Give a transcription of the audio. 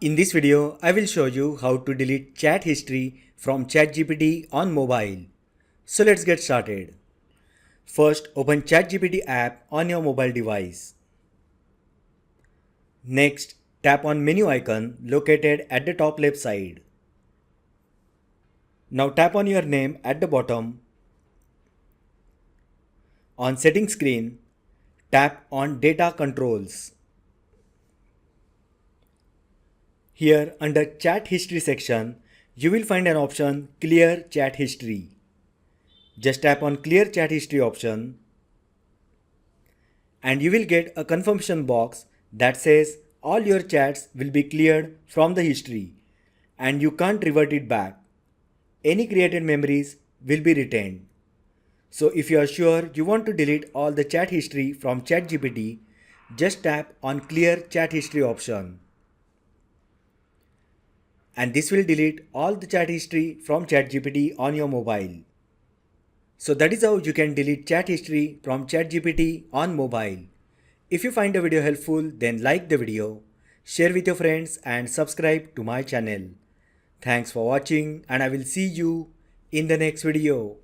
In this video, I will show you how to delete chat history from ChatGPT on mobile. So let's get started. First, open ChatGPT app on your mobile device. Next, tap on menu icon located at the top left side. Now tap on your name at the bottom. On settings screen, tap on data controls. Here under chat history section, you will find an option clear chat history. Just tap on clear chat history option and you will get a confirmation box that says all your chats will be cleared from the history and you can't revert it back. Any created memories will be retained. So if you are sure you want to delete all the chat history from ChatGPT, just tap on clear chat history option. And this will delete all the chat history from ChatGPT on your mobile. So that is how you can delete chat history from ChatGPT on mobile. If you find the video helpful, then like the video, share with your friends and subscribe to my channel. Thanks for watching and I will see you in the next video.